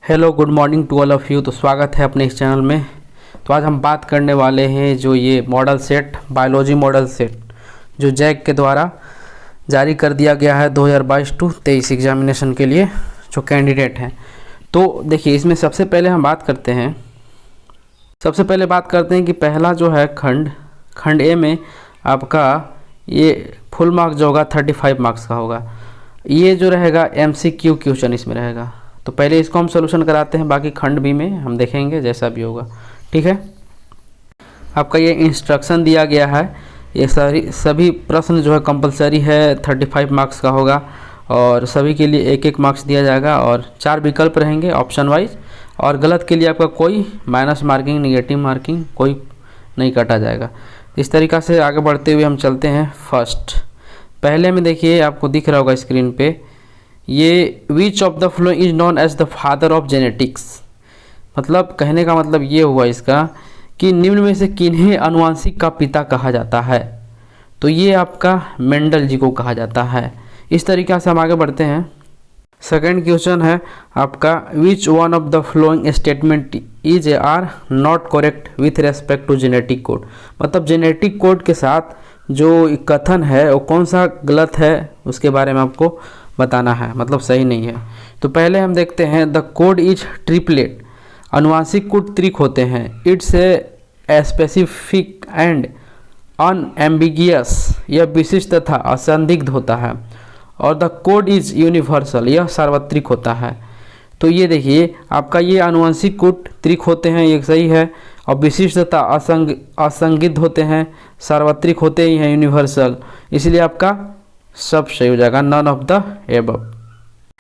Hello good morning to all of you. तो स्वागत है अपने इस चैनल में। तो आज हम बात करने वाले हैं जो ये model set biology model set जो जैक के द्वारा जारी कर दिया गया है 2022 टू 23 एग्जामिनेशन के लिए जो कैंडिडेट हैं। तो देखिए इसमें सबसे पहले बात करते हैं कि पहला जो है खंड ए में आपका ये फुल मार्क्स जो होगा 35 मार्क्स का होगा। ये जो रहेगा MCQ क्वेश्चन इसमें रहेगा। तो पहले इसको हम सोल्यूशन कराते हैं, बाकी खंड बी में हम देखेंगे जैसा भी होगा। ठीक है, आपका ये इंस्ट्रक्शन दिया गया है। ये सभी प्रश्न जो है कंपलसरी है, 35 मार्क्स का होगा और सभी के लिए एक एक मार्क्स दिया जाएगा और 4 विकल्प रहेंगे ऑप्शन वाइज। और गलत के लिए आपका कोई माइनस मार्किंग निगेटिव मार्किंग कोई नहीं काटा जाएगा। इस तरीक़ा से आगे बढ़ते हुए हम चलते हैं फर्स्ट। पहले में देखिए आपको दिख रहा होगा स्क्रीन पे, ये which of the following is known as the father of genetics. मतलब कहने का मतलब ये हुआ इसका कि निम्न में से किन्हें आनुवंशिक का पिता कहा जाता है। तो ये आपका मेंडल जी को कहा जाता है। इस तरीक़ा से हम आगे बढ़ते हैं। सेकंड क्वेश्चन है आपका which one of the following statement is or not correct with respect to genetic code. मतलब जेनेटिक कोड के साथ जो कथन है वो कौन सा गलत है उसके बारे में आपको बताना है, मतलब सही नहीं है। तो पहले हम देखते हैं द कोड इज ट्रिपलेट। आनुवंशिक कोड त्रिक होते हैं। It's a specific and unambiguous, यह विशिष्ट तथा असंदिग्ध होता है। और द कोड इज यूनिवर्सल, यह सार्वत्रिक होता है। तो ये देखिए आपका ये आनुवंशिक कोड त्रिक होते हैं, ये सही है। और विशिष्ट तथा असंदिग्ध होते हैं, सार्वत्रिक होते ही हैं, यूनिवर्सल, इसलिए आपका सब सही हो जाएगा, नन ऑफ द एबव।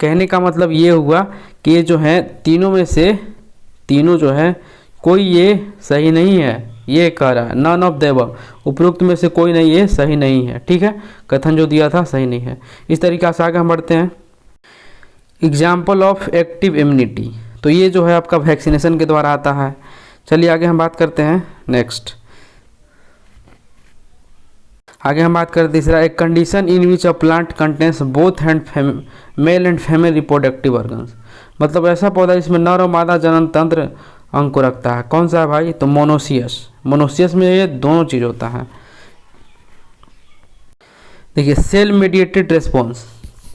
कहने का मतलब ये हुआ कि ये जो है तीनों में से तीनों जो है कोई ये सही नहीं है, ये कह रहा है नन ऑफ द एबव, उपरोक्त में से कोई नहीं ये सही नहीं है। ठीक है, कथन जो दिया था सही नहीं है। इस तरीक़े से आगे हम बढ़ते हैं। एग्जाम्पल ऑफ एक्टिव इम्यूनिटी, तो ये जो है आपका वैक्सीनेशन के द्वारा आता है। चलिए आगे हम बात करते हैं नेक्स्ट। आगे हम बात करते तीसरा, एक condition in which a plant contains both male and female reproductive organs. मतलब ऐसा पौधा जिसमें नर और मादा जनन तंत्र अंग को रखता है। कौन सा है भाई? तो मोनोसियस में ये दोनों चीज़ होता है। देखिए सेल मेडिएटेड रेस्पॉन्स,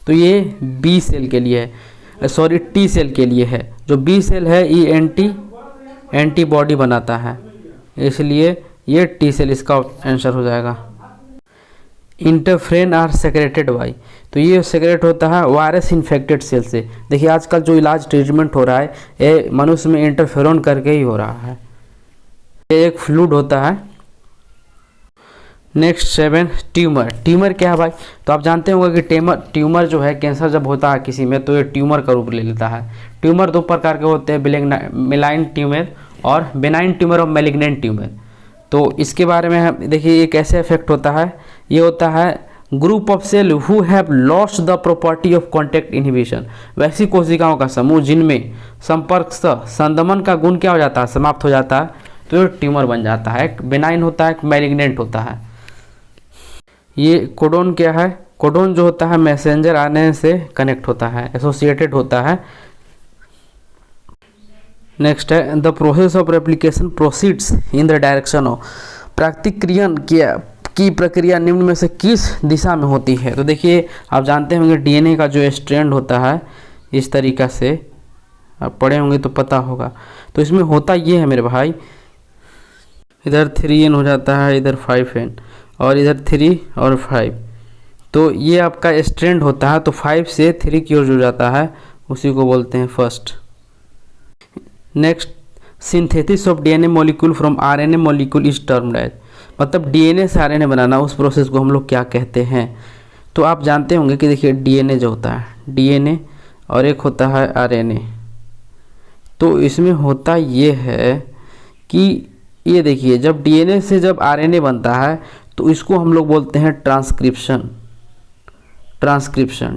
तो ये बी सेल के लिए है, सॉरी टी सेल के लिए है। जो बी सेल है ये एंटीबॉडी बनाता है, इसलिए ये टी सेल इसका आंसर हो जाएगा। इंटरफ्रेन आर सेक्रेटेड बाई, तो ये सेक्रेट होता है वायरस इन्फेक्टेड सेल से। देखिए आजकल जो इलाज ट्रीटमेंट हो रहा है ये मनुष्य में इंटरफेरोन करके ही हो रहा है। ये एक फ्लूइड होता है। नेक्स्ट 7, ट्यूमर क्या है भाई? तो आप जानते होंगे कि ट्यूमर जो है कैंसर जब होता है किसी में तो ये ट्यूमर का रूप ले लेता है। ट्यूमर दो प्रकार के होते हैं, मेलाइन ट्यूमर और बेनाइन ट्यूमर और मैलिग्नेंट ट्यूमर। तो इसके बारे में हम देखिए ये कैसे इफेक्ट होता है। ये होता है group of cell who have lost the property of contact inhibition, वैसी कोशिकाओं का समूह जिनमें संपर्क संदमन का गुण क्या हो जाता है, समाप्त हो जाता है, तो ये ट्यूमर बन जाता है। एक बेनाइन होता है, एक मैलिग्नेंट होता है। ये कोडोन क्या है? कोडोन जो होता है मैसेंजर आरएनए से कनेक्ट होता है, एसोसिएटेड होता है। नेक्स्ट है the process of replication proceeds in the direction of, प्राकृतिक की प्रक्रिया निम्न में से किस दिशा में होती है। तो देखिए आप जानते होंगे डीएनए का जो स्ट्रैंड होता है इस तरीक़ा से, आप पढ़े होंगे तो पता होगा। तो इसमें होता ये है मेरे भाई, इधर 3N हो जाता है, इधर 5N और इधर 3 और 5। तो ये आपका स्ट्रैंड होता है, तो 5 से 3 की ओर जो जाता है उसी को बोलते हैं first. Next, synthesis of DNA molecule from RNA molecule is termed as, मतलब डीएनए से आरएनए बनाना, उस प्रोसेस को हम लोग क्या कहते हैं। तो आप जानते होंगे कि देखिए डीएनए जो होता है, डीएनए और एक होता है आरएनए। तो इसमें होता ये है कि ये देखिए जब डीएनए से जब आरएनए बनता है तो इसको हम लोग बोलते हैं ट्रांसक्रिप्शन।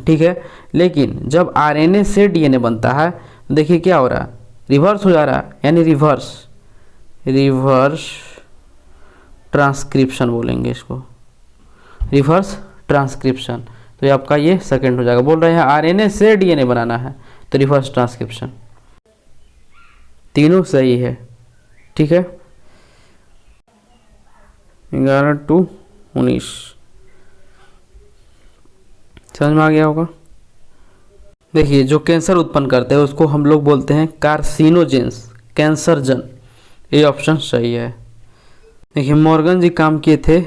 ठीक है, लेकिन जब आरएनए से डीएनए बनता है तो देखिए क्या हो रहा है, रिवर्स हो जा रहा है, यानी रिवर्स ट्रांसक्रिप्शन बोलेंगे इसको, रिवर्स ट्रांसक्रिप्शन। तो ये आपका ये सेकंड हो जाएगा। बोल रहे हैं आरएनए से डीएनए बनाना है तो रिवर्स ट्रांसक्रिप्शन। तीनों सही है। ठीक है, 11 to 19 समझ में आ गया होगा। देखिए जो कैंसर उत्पन्न करते हैं उसको हम लोग बोलते हैं कार्सिनोजेंस, कैंसरजन। ये ऑप्शन सही है। देखिए मॉर्गन जी काम किए थे,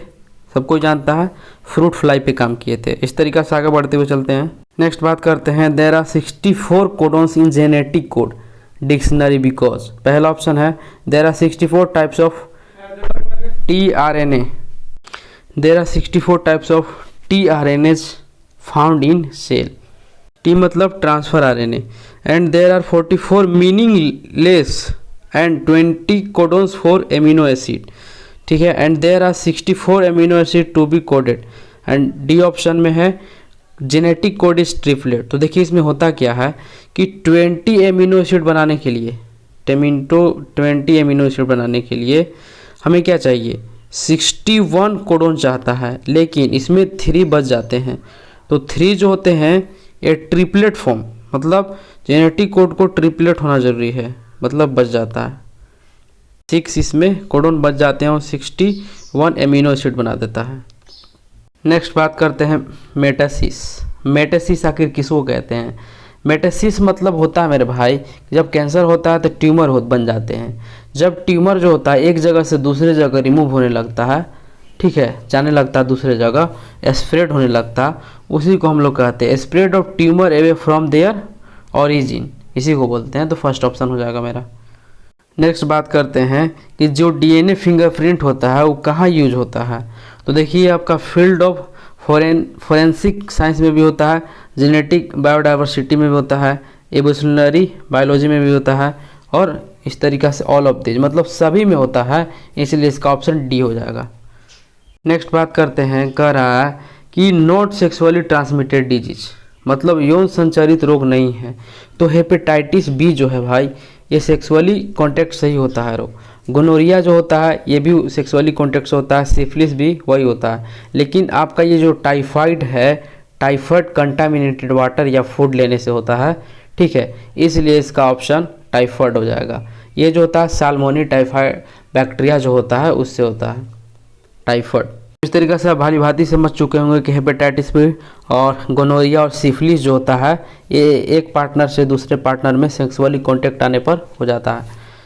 सबको जानता है, फ्रूट फ्लाई पे काम किए थे। इस तरीका से आगे बढ़ते हुए चलते हैं। नेक्स्ट बात करते हैं, there are 64 codons in genetic code dictionary because. पहला ऑप्शन है there are 64 types of tRNA, there are 64 types of tRNAs found in cell. T मतलब transfer RNA, and there are 44 meaningless and 20 codons for amino acid. ठीक है, and there are 64 amino acid to be coded. And D option में है genetic code is triplet. तो देखिए इसमें होता क्या है कि 20 एमिनो एसिड बनाने के लिए 20 एमिनो एसिड बनाने के लिए हमें क्या चाहिए, 61 कोडॉन चाहता है, लेकिन इसमें 3 बच जाते हैं। तो 3 जो होते हैं ये ट्रिपलेट फॉर्म, मतलब जेनेटिक कोड को ट्रिपलेट होना जरूरी है, मतलब बच जाता है 6 इसमें कोडॉन बच जाते हैं और 61 एमिनो एसिड बना देता है। नेक्स्ट बात करते हैं मेटासिस। मेटासिस आखिर किसको कहते हैं? मेटासिस मतलब होता है मेरे भाई, जब कैंसर होता है तो ट्यूमर बन जाते हैं। जब ट्यूमर जो होता है एक जगह से दूसरे जगह रिमूव होने लगता है, ठीक है, जाने लगता है दूसरे जगह, स्प्रेड होने लगता है, उसी को हम लोग कहते हैं spread of tumour away from their origin, इसी को बोलते हैं। तो फर्स्ट ऑप्शन हो जाएगा मेरा। नेक्स्ट बात करते हैं कि जो डीएनए फिंगरप्रिंट होता है वो कहाँ यूज होता है। तो देखिए आपका फील्ड ऑफ फोरेंसिक साइंस में भी होता है, जेनेटिक बायोडाइवर्सिटी में भी होता है, एवोल्यूशनरी बायोलॉजी में भी होता है, और इस तरीक़ा से ऑल ऑफ दिस मतलब सभी में होता है, इसलिए इसका ऑप्शन डी हो जाएगा। नेक्स्ट बात करते हैं, कह रहा है कि नॉट सेक्सुअली ट्रांसमिटेड डिजीज मतलब यौन संचारित रोग नहीं है। तो हेपेटाइटिस बी जो है भाई ये सेक्सुअली कॉन्टैक्ट से ही होता है रोग। गोनोरिया जो होता है ये भी सेक्सुअली कॉन्टैक्ट से होता है, सिफिलिस भी वही होता है। लेकिन आपका ये जो टाइफाइड है, टाइफाइड कंटामिनेटेड वाटर या फूड लेने से होता है, ठीक है, इसलिए इसका ऑप्शन टाइफाइड हो जाएगा। ये जो होता है साल्मोनी टाइफाइड बैक्टीरिया जो होता है उससे होता है टाइफाइड। इस तरीके से आप भाली भांति समझ चुके होंगे कि हेपेटाइटिस बी और गोनोरिया और सिफिलिस जो होता है ये एक पार्टनर से दूसरे पार्टनर में सेक्सुअली कॉन्टैक्ट आने पर हो जाता है।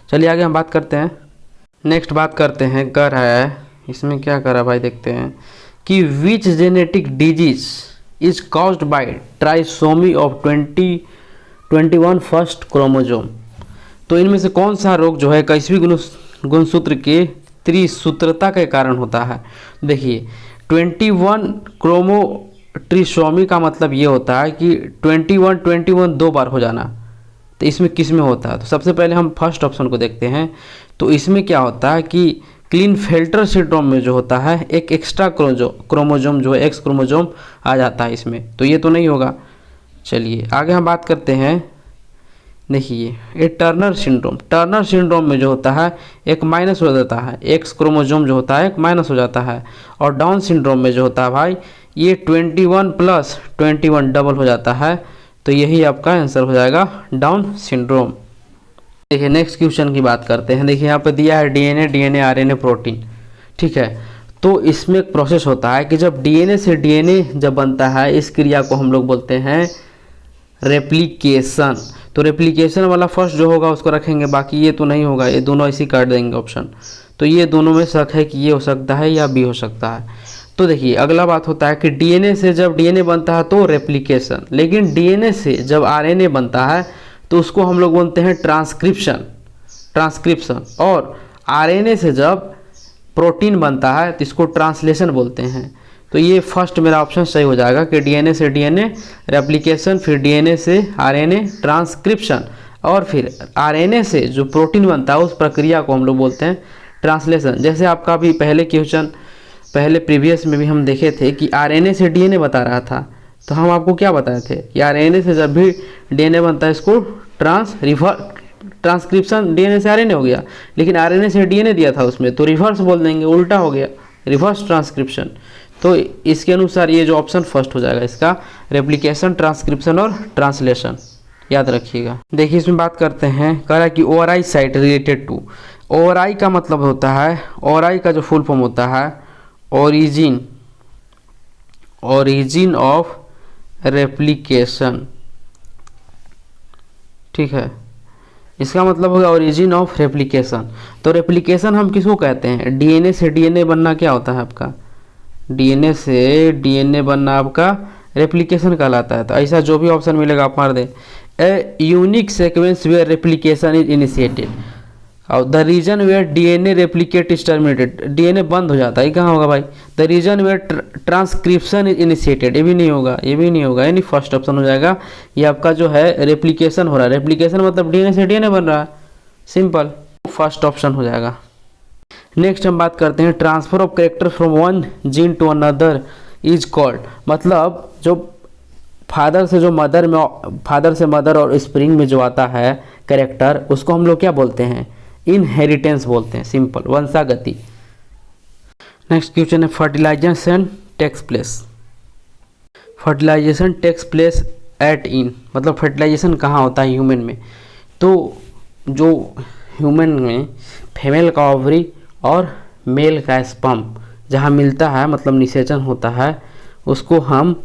चलिए आगे हम बात करते हैं। नेक्स्ट बात करते हैं, कह रहा है इसमें क्या कर रहा है भाई, देखते हैं कि which genetic disease is caused by trisomy of 21 first chromosome. तो इनमें से कौन सा रोग जो है 21वीं गुणसूत्र के त्रिसूत्रता के कारण होता है। देखिए 21 क्रोमोट्रिसोमी का मतलब ये होता है कि 21 2 बार हो जाना। तो इसमें किस में होता है? तो सबसे पहले हम फर्स्ट ऑप्शन को देखते हैं। तो इसमें क्या होता है कि क्लीनफेल्टर सिंड्रोम में जो होता है एक एक्स्ट्रा क्रोमोजोम जो है एक्स क्रोमोजोम आ जाता है इसमें, तो ये तो नहीं होगा। चलिए आगे हम बात करते हैं। देखिए ये टर्नर सिंड्रोम में जो होता है एक माइनस हो जाता है, एक्स क्रोमोजोम जो होता है एक माइनस हो जाता है। और डाउन सिंड्रोम में जो होता है भाई ये 21 + 21 डबल हो जाता है। तो यही आपका आंसर हो जाएगा डाउन सिंड्रोम। देखिए नेक्स्ट क्वेश्चन की बात करते हैं। देखिए यहाँ पे दिया है डीएनए आरएनए प्रोटीन, ठीक है। तो इसमें एक प्रोसेस होता है कि जब डीएनए से डीएनए जब बनता है इस क्रिया को हम लोग बोलते हैं रेप्लिकेशन। तो रेप्लिकेशन वाला फर्स्ट जो होगा उसको रखेंगे, बाकी ये तो नहीं होगा, ये दोनों ऐसे काट देंगे ऑप्शन। तो ये दोनों में शक है कि ये हो सकता है या बी हो सकता है। तो देखिए अगला बात होता है कि डीएनए से जब डीएनए बनता है तो रेप्लिकेशन, लेकिन डीएनए से जब आरएनए बनता है तो उसको हम लोग बोलते हैं ट्रांसक्रिप्शन। और आरएनए से जब प्रोटीन बनता है तो इसको ट्रांसलेशन बोलते हैं। तो ये फर्स्ट मेरा ऑप्शन सही हो जाएगा कि डीएनए से डीएनए रेप्लिकेशन, फिर डीएनए से आरएनए ट्रांसक्रिप्शन, और फिर आरएनए से जो प्रोटीन बनता है उस प्रक्रिया को हम लोग बोलते हैं ट्रांसलेशन। जैसे आपका भी पहले क्वेश्चन पहले प्रीवियस में भी हम देखे थे कि आरएनए से डीएनए बता रहा था, तो हम आपको क्या बताए थे कि आरएनए से जब भी डीएनए बनता है इसको ट्रांसक्रिप्शन डीएनए से आरएनए हो गया, लेकिन आरएनए से डीएनए दिया था उसमें तो रिवर्स बोल देंगे, उल्टा हो गया, रिवर्स ट्रांसक्रिप्शन। तो इसके अनुसार ये जो ऑप्शन फर्स्ट हो जाएगा इसका रेप्लिकेशन, ट्रांसक्रिप्शन और ट्रांसलेशन, याद रखिएगा। देखिए इसमें बात करते हैं, कह रहा है कि ORI site related to. ORI का मतलब होता है, ओआरआई का जो फुल फॉर्म होता है ओरिजिन ऑफ रेप्लिकेशन, ठीक है, इसका मतलब होगा ओरिजिन ऑफ रेप्लिकेशन। तो रेप्लिकेशन हम किसको कहते हैं? डीएनए से डीएनए बनना क्या होता है आपका? डीएनए से डीएनए बनना आपका रेप्लिकेशन कहलाता है। तो ऐसा जो भी ऑप्शन मिलेगा आप मार दें। A unique sequence where replication is initiated और the region where DNA replicate is terminated, DNA बंद हो जाता है, ये कहाँ होगा भाई? The region where transcription is initiated, ये भी नहीं होगा, ये भी नहीं होगा, यानी फर्स्ट ऑप्शन हो जाएगा। ये आपका जो है रेप्लिकेशन हो रहा है, रेप्लिकेशन मतलब डीएनए से डीएनए बन रहा है, सिंपल, फर्स्ट ऑप्शन हो जाएगा। नेक्स्ट हम बात करते हैं transfer of character from one gene to another is called, मतलब जो फादर से मदर और स्प्रिंग में जो आता है कैरेक्टर, उसको हम लोग क्या बोलते हैं? इनहेरिटेंस बोलते हैं, सिंपल, वंशागति। नेक्स्ट क्वेश्चन है fertilisation takes place. Fertilisation takes place at in, मतलब फर्टिलाइजेशन कहाँ होता है ह्यूमन में? तो जो ह्यूमन में फीमेल का ओवरी और मेल का स्पर्म जहाँ मिलता है, मतलब निषेचन होता है, उसको हम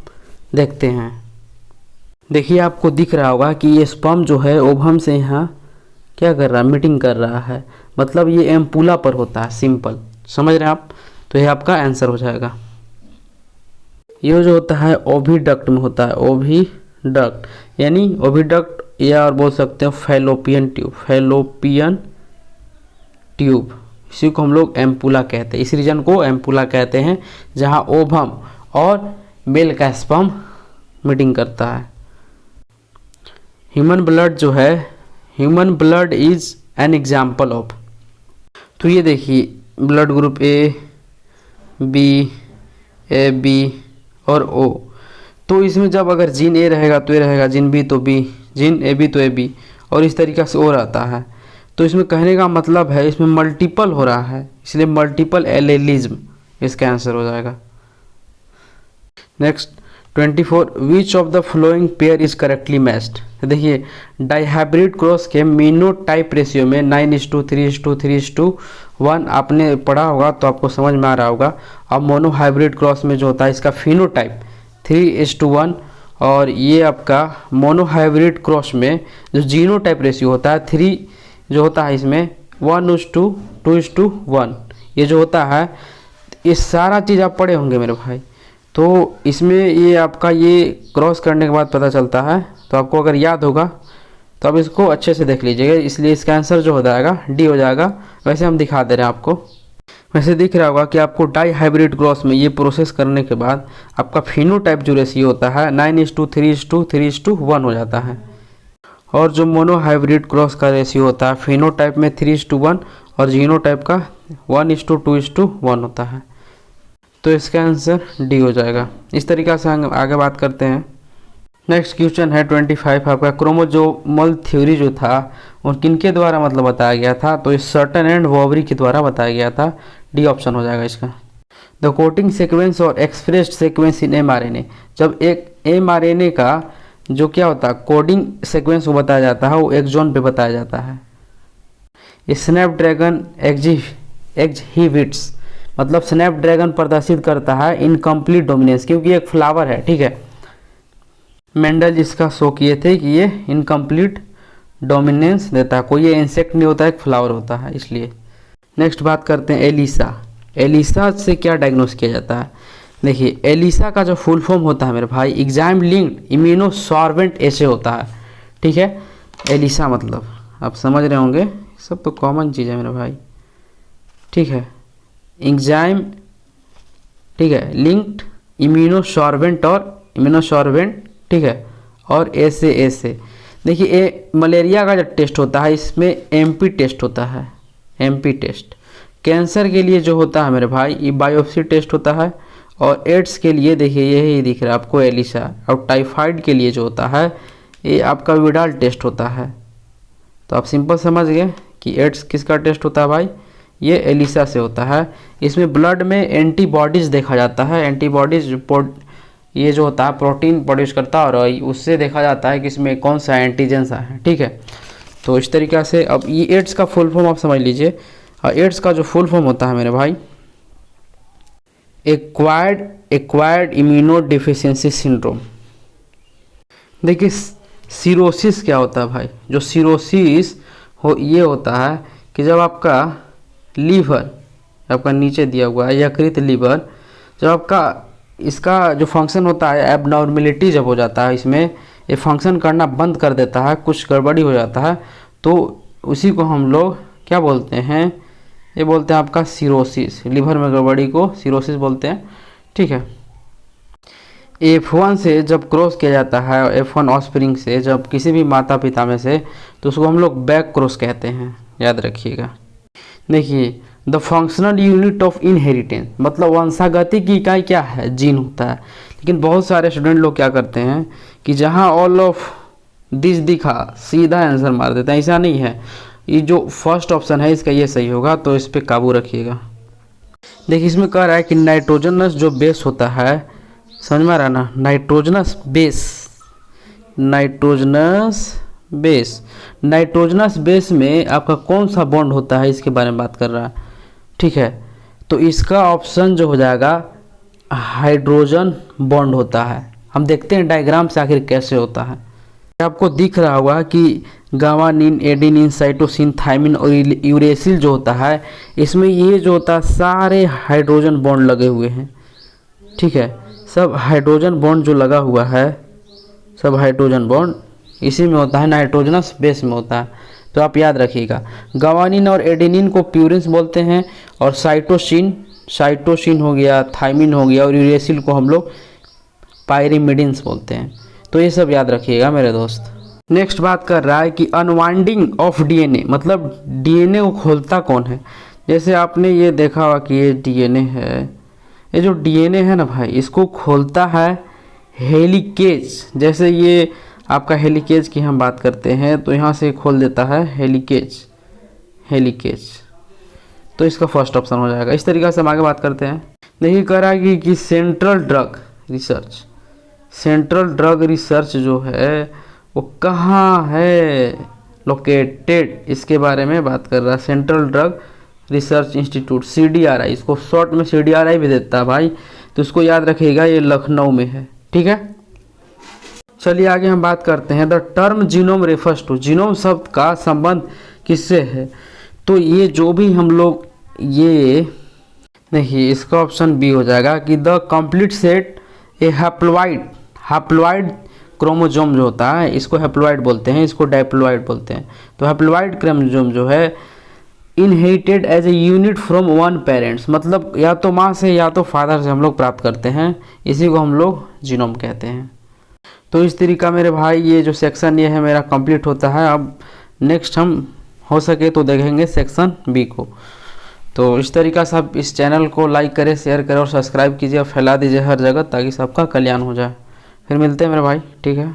देखते हैं। देखिए आपको दिख रहा होगा कि ये स्पर्म जो है ओवम से यहाँ क्या कर रहा है? मीटिंग कर रहा है, मतलब ये एम्पुला पर होता है, सिंपल, समझ रहे हैं आप? तो ये आपका आंसर हो जाएगा। ये जो होता है ओविडक्ट में होता है, ओविडक्ट, यानी ओविडक्ट, या और बोल सकते हैं फैलोपियन ट्यूब, इसी को हम लोग एम्पुला कहते हैं। इस रीजन को एम्पुला कहते हैं जहाँ ओवम और मेल का स्पर्म मीटिंग करता है। ह्यूमन ब्लड जो है, human blood is an example of, तो ये देखिए ब्लड ग्रुप ए बी और ओ, तो इसमें जब अगर जीन ए रहेगा तो ए रहेगा, जीन बी तो बी, जीन ए बी तो ए बी, और इस तरीक़ा से ओ रहता है। तो इसमें कहने का मतलब है इसमें मल्टीपल हो रहा है, इसलिए मल्टीपल एलेलिज्म इसका आंसर हो जाएगा। Next 24 which of the flowing pair is correctly matched. देखिए डाइहाइब्रिड क्रॉस के मीनोटाइप रेशियो में 9:3:3:1 आपने पढ़ा होगा तो आपको समझ में आ रहा होगा। अब मोनोहाइब्रिड क्रॉस में जो होता है इसका फिनोटाइप 3:1, और ये आपका मोनोहाइब्रिड क्रॉस में जो जीनोटाइप रेशियो होता है 3 जो होता है इसमें 1:2:1, ये जो होता है, ये सारा चीज़ आप पढ़े होंगे मेरे भाई। तो इसमें ये आपका ये क्रॉस करने के बाद पता चलता है, तो आपको अगर याद होगा तो आप इसको अच्छे से देख लीजिएगा, इसलिए इसका आंसर जो हो जाएगा डी हो जाएगा। वैसे हम दिखा दे रहे हैं आपको, वैसे दिख रहा होगा कि आपको डाई हाइब्रिड क्रॉस में ये प्रोसेस करने के बाद आपका फिनोटाइप जो रेशियो होता है 9:3:3:1 हो जाता है, और जो मोनोहाइब्रिड क्रॉस का रेशियो होता है फिनोटाइप में 3:1 और जीनोटाइप का 1:2:1 होता है। तो इसका आंसर डी हो जाएगा। इस तरीक़ा से हम आगे बात करते हैं। नेक्स्ट क्वेश्चन है 25 आपका क्रोमोसोमल थ्योरी जो था और किनके द्वारा मतलब बताया गया था? तो इस सर्टन एंड वॉबरी के द्वारा बताया गया था, डी ऑप्शन हो जाएगा इसका। द कोडिंग सीक्वेंस और एक्सप्रेस्ड सीक्वेंस इन mRNA, जब एक mRNA का जो क्या होता है कोडिंग सीक्वेंस वो बताया जाता है, वो एक्सॉन पे बताया जाता है। स्नैपड्रैगन एक्सहिबिट्स, मतलब स्नैपड्रैगन प्रदर्शित करता है इनकम्प्लीट डोमिनेंस, क्योंकि एक फ्लावर है, ठीक है। मेंडल जिसका शो किए थे कि ये इनकम्प्लीट डोमिनेंस देता है, कोई ये इंसेक्ट नहीं होता है, एक फ्लावर होता है, इसलिए। नेक्स्ट बात करते हैं एलिसा। एलिसा से क्या डायग्नोस किया जाता है? देखिए एलिसा का जो फुल फॉर्म होता है मेरे भाई एग्जाम लिंक्ड इम्यूनोसॉर्बेंट ऐसे होता है, ठीक है। एलिसा मतलब आप समझ रहे होंगे, सब तो कॉमन चीज़ है मेरे भाई, ठीक है। एंजाइम, ठीक है, लिंक्ड इम्यूनोसॉर्बेंट और इम्यूनोसॉर्बेंट, ठीक है, और ऐसे देखिए ये मलेरिया का जो टेस्ट होता है इसमें एमपी टेस्ट होता है, एमपी टेस्ट। कैंसर के लिए जो होता है मेरे भाई ये बायोप्सी टेस्ट होता है, और एड्स के लिए देखिए यही दिख रहा है आपको एलिसा, और टाइफाइड के लिए जो होता है ये आपका विडाल टेस्ट होता है। तो आप सिंपल समझ गए कि एड्स किसका टेस्ट होता है भाई, ये एलिसा से होता है। इसमें ब्लड में एंटीबॉडीज़ देखा जाता है, एंटीबॉडीज़ ये जो होता है प्रोटीन प्रोड्यूस करता है और उससे देखा जाता है कि इसमें कौन सा एंटीजेंस है, ठीक है। तो इस तरीक़ा से अब ये एड्स का फुल फॉर्म आप समझ लीजिए। एड्स का जो फुल फॉर्म होता है मेरे भाई, एक्वायर्ड इम्यूनो डिफिशियंसी सिंड्रोम। देखिए सिरोसिस क्या होता है भाई, जो सिरोसिस ये होता है कि जब आपका लीवर, आपका नीचे दिया हुआ है यकृत लीवर, जब आपका इसका जो फंक्शन होता है एबनॉर्मेलिटी जब हो जाता है, इसमें ये फंक्शन करना बंद कर देता है, कुछ गड़बड़ी हो जाता है, तो उसी को हम लोग क्या बोलते हैं, ये बोलते हैं आपका सिरोसिस। लीवर में गड़बड़ी को सिरोसिस बोलते हैं, ठीक है। F1 से जब क्रॉस किया जाता है, F1 ऑस्प्रिंग से जब किसी भी माता पिता में से, तो उसको हम लोग बैक क्रॉस कहते हैं, याद रखिएगा। देखिए the functional unit of inheritance, मतलब वंशागति की इकाई क्या है, जीन होता है। लेकिन बहुत सारे स्टूडेंट लोग क्या करते हैं कि जहाँ ऑल ऑफ दिस दिखा सीधा आंसर मार देते हैं, ऐसा नहीं है। ये जो फर्स्ट ऑप्शन है इसका ये सही होगा, तो इस पर काबू रखिएगा। देखिए इसमें कह रहा है कि नाइट्रोजनस जो बेस होता है, समझ में आ रहा है ना, नाइट्रोजनस बेस में आपका कौन सा बॉन्ड होता है, इसके बारे में बात कर रहा है, ठीक है। तो इसका ऑप्शन जो हो जाएगा हाइड्रोजन बॉन्ड होता है। हम देखते हैं डायग्राम से आखिर कैसे होता है। आपको दिख रहा होगा कि गावानिन, एडेनिन, साइटोसिन, थाइमिन और यूरेसिल जो होता है, इसमें ये जो होता है सारे हाइड्रोजन बॉन्ड लगे हुए हैं, ठीक है। सब हाइड्रोजन बॉन्ड जो लगा हुआ है, सब हाइड्रोजन बॉन्ड इसी में होता है, नाइट्रोजनस बेस में होता है। तो आप याद रखिएगा, गावानिन और एडेनिन को प्यूरिन्स बोलते हैं, और साइटोसिन हो गया, थाइमिन हो गया, और यूरेसिल को हम लोग पायरिमिडिन्स बोलते हैं। तो ये सब याद रखिएगा मेरे दोस्त। नेक्स्ट बात कर रहा है कि अनवाइंडिंग ऑफ डीएनए, मतलब डीएनए को खोलता कौन है। जैसे आपने ये देखा होगा कि ये डीएनए है, ये जो डीएनए है ना भाई, इसको खोलता है हेलिकेज। जैसे ये आपका हेलिकेज की हम बात करते हैं, तो यहाँ से खोल देता है हेलिकेज। तो इसका फर्स्ट ऑप्शन हो जाएगा। इस तरीक़े से हम आगे बात करते हैं। देखिए कह रहा है कि सेंट्रल ड्रग रिसर्च जो है वो कहाँ है लोकेटेड, इसके बारे में बात कर रहा है। Central drug research institute, CDRI, इसको शॉर्ट में CDRI भी देता है भाई, तो इसको याद रखिएगा, ये लखनऊ में है, ठीक है। चलिए आगे हम बात करते हैं। The term genome refers to, genome शब्द का संबंध किससे है। तो ये जो भी हम लोग ये देखिए, इसका ऑप्शन बी हो जाएगा कि the complete set A haploid chromosome जो होता है, इसको हैप्लॉइड बोलते हैं, इसको डाइप्लॉइड बोलते हैं। तो हैप्लॉइड क्रोमोजोम जो है inherited as a unit from one parents, मतलब या तो माँ से या तो फादर से हम लोग प्राप्त करते हैं, इसी को हम लोग जीनोम कहते हैं। तो इस तरीका मेरे भाई ये जो सेक्शन ये है मेरा कंप्लीट होता है। अब नेक्स्ट हम हो सके तो देखेंगे सेक्शन बी को। तो इस तरीका से आप इस चैनल को लाइक करें, शेयर करें और सब्सक्राइब कीजिए और फैला दीजिए हर जगह, ताकि सबका कल्याण हो जाए। फिर मिलते हैं मेरे भाई, ठीक है।